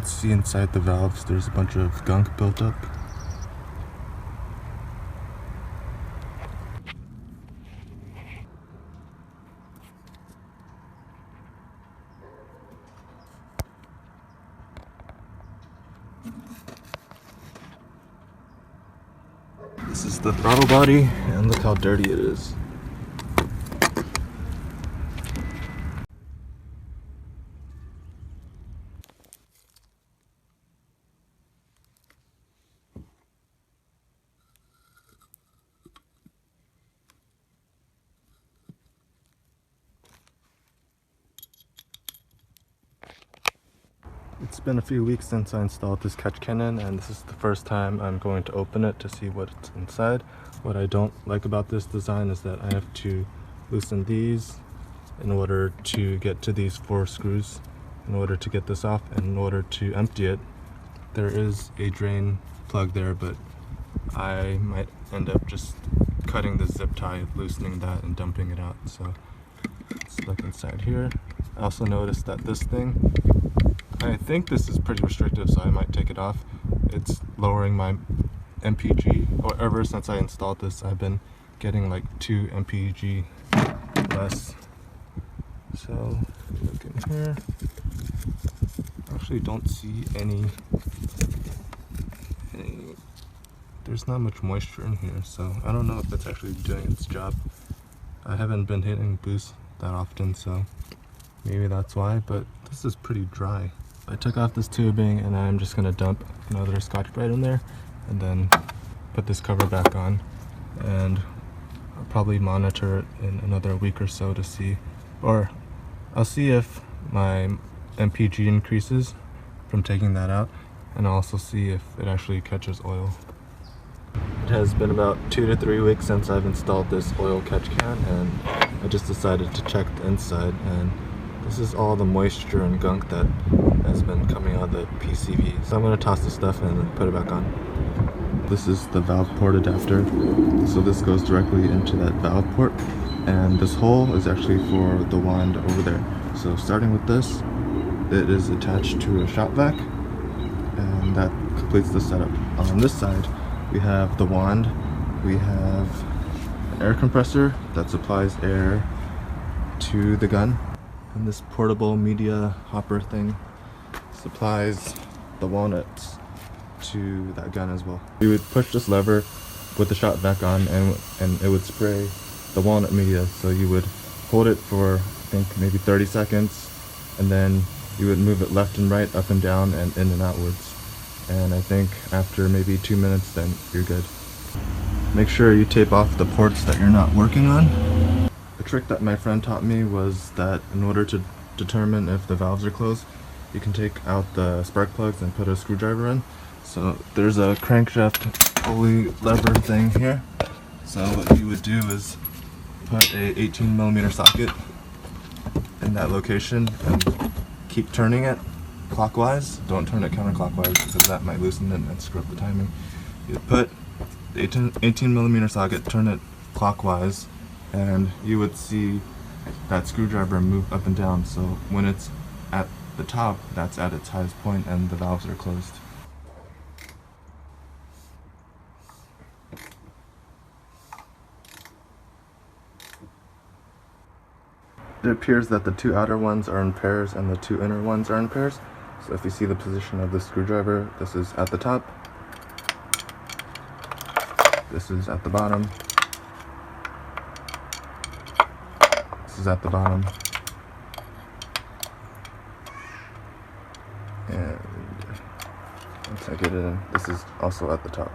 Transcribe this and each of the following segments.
see inside the valves, there's a bunch of gunk built up. This is the throttle body, and look how dirty it is. It's been a few weeks since I installed this catch cannon, and this is the first time I'm going to open it to see what's inside. What I don't like about this design is that I have to loosen these in order to get to these 4 screws in order to get this off, and in order to empty it. There is a drain plug there, but I might end up just cutting the zip tie, loosening that, and dumping it out. So let's look inside here. I also noticed that this thing, I think this is pretty restrictive, so I might take it off. It's lowering my MPG, or ever since I installed this, I've been getting like 2 MPG less. So look in here. I actually don't see any, there's not much moisture in here, so I don't know if it's actually doing its job. I haven't been hitting boost that often, so maybe that's why, but this is pretty dry. I took off this tubing, and I'm just gonna dump another Scotch-Brite in there and then put this cover back on, and I'll probably monitor it in another week or so to see, or I'll see if my MPG increases from taking that out, and I'll also see if it actually catches oil. It has been about 2 to 3 weeks since I've installed this oil catch can, and I just decided to check the inside, and this is all the moisture and gunk that has been coming out of the PCV. So I'm going to toss the stuff in and put it back on. This is the valve port adapter. So this goes directly into that valve port, and this hole is actually for the wand over there. So starting with this, it is attached to a shop vac, and that completes the setup. On this side, we have the wand, we have an air compressor that supplies air to the gun, and this portable media hopper thing supplies the walnuts to that gun as well. We would push this lever with the shot vac on, and it would spray the walnut media. So you would hold it for, I think, maybe 30 seconds, and then you would move it left and right, up and down, and in and outwards. And I think after maybe 2 minutes, then you're good. Make sure you tape off the ports that you're not working on. The trick that my friend taught me was that in order to determine if the valves are closed, you can take out the spark plugs and put a screwdriver in. So there's a crankshaft pulley lever thing here. So what you would do is put a 18mm socket in that location and keep turning it clockwise. Don't turn it counterclockwise, because that might loosen it and screw up the timing. You put the 18mm socket, turn it clockwise, and you would see that screwdriver move up and down. So when it's at the top, that's at its highest point and the valves are closed. It appears that the 2 outer ones are in pairs and the 2 inner ones are in pairs. So if you see the position of the screwdriver, this is at the top, this is at the bottom, this is at the bottom, and once I get it in, this is also at the top.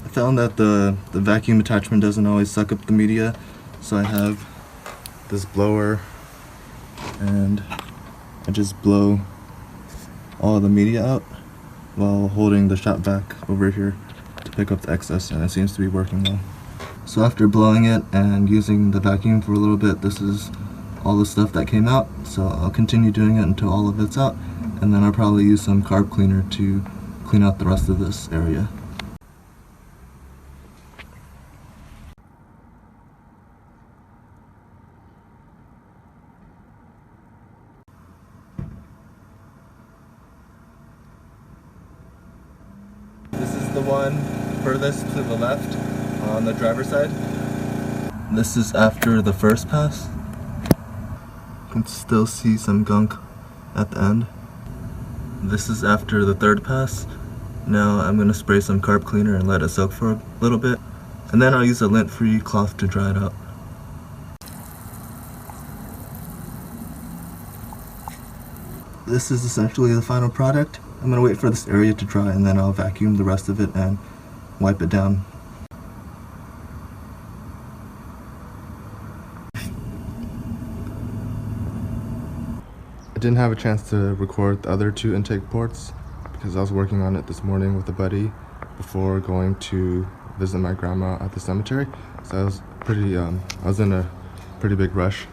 I found that the vacuum attachment doesn't always suck up the media, so I have this blower, and I just blow all of the media out while holding the shop vac over here to pick up the excess, and it seems to be working well. So after blowing it and using the vacuum for a little bit, this is all the stuff that came out. So I'll continue doing it until all of it's out, and then I'll probably use some carb cleaner to clean out the rest of this area. This is the one furthest to the left on the driver's side. This is after the first pass. You can still see some gunk at the end. This is after the third pass. Now I'm going to spray some carb cleaner and let it soak for a little bit. And then I'll use a lint-free cloth to dry it out. This is essentially the final product. I'm going to wait for this area to dry and then I'll vacuum the rest of it and wipe it down. I didn't have a chance to record the other two intake ports because I was working on it this morning with a buddy before going to visit my grandma at the cemetery. So I was in a pretty big rush.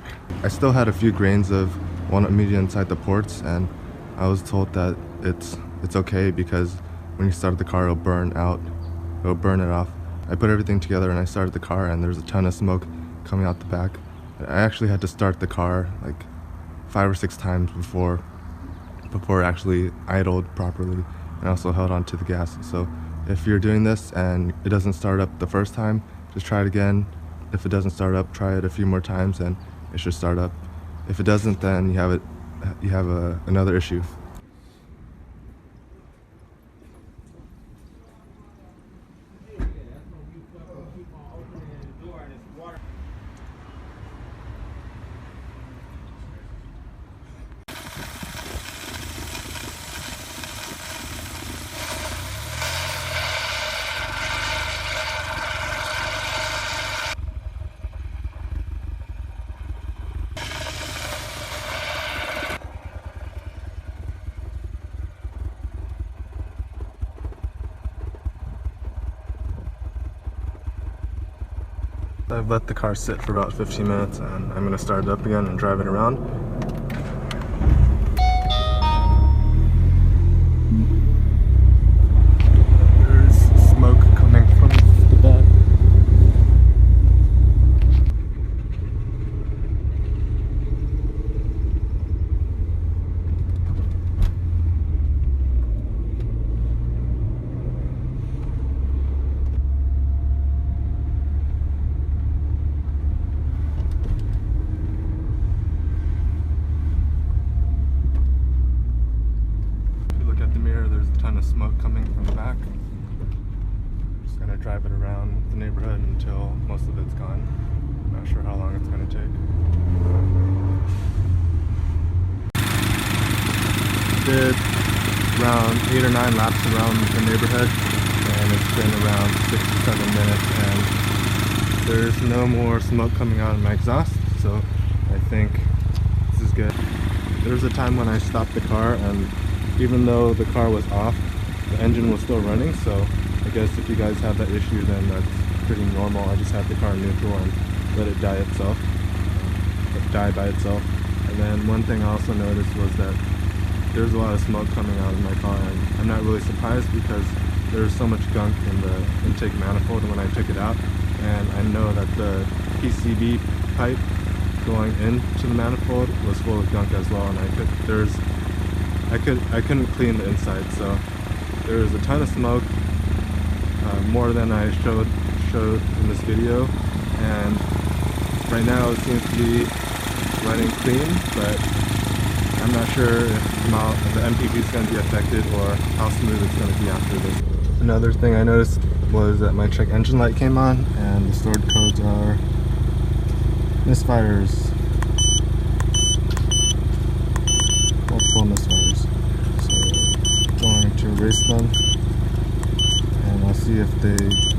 I still had a few grains of walnut media inside the ports, and I was told that it's okay because when you start the car it'll burn it off. I put everything together and I started the car and there's a ton of smoke coming out the back. I actually had to start the car like 5 or 6 times before it actually idled properly, and also held on to the gas. So if you're doing this and it doesn't start up the first time, just try it again. If it doesn't start up, try it a few more times and it should start up. If it doesn't, then you have another issue. I've let the car sit for about 15 minutes and I'm going to start it up again and drive it around. There's smoke coming from the back. There's a ton of smoke coming from the back. I'm just gonna drive it around the neighborhood until most of it's gone. Not sure how long it's gonna take. Did around 8 or 9 laps around the neighborhood, and it's been around 6 to 7 minutes, and there's no more smoke coming out of my exhaust, so I think this is good. There was a time when I stopped the car, and even though the car was off, the engine was still running, so I guess if you guys have that issue, then that's pretty normal. I just had the car in neutral and let it die by itself. And then one thing I also noticed was that there's a lot of smoke coming out of my car, and I'm not really surprised because there's so much gunk in the intake manifold when I took it out, and I know that the PCB pipe going into the manifold was full of gunk as well, and I couldn't clean the inside, so there was a ton of smoke, more than I showed in this video, and right now it seems to be running clean, but I'm not sure if the MPG is going to be affected or how smooth it's going to be after this. Another thing I noticed was that my check engine light came on and the stored codes are misfires. Multiple misfires. So I'm going to erase them and I'll see if they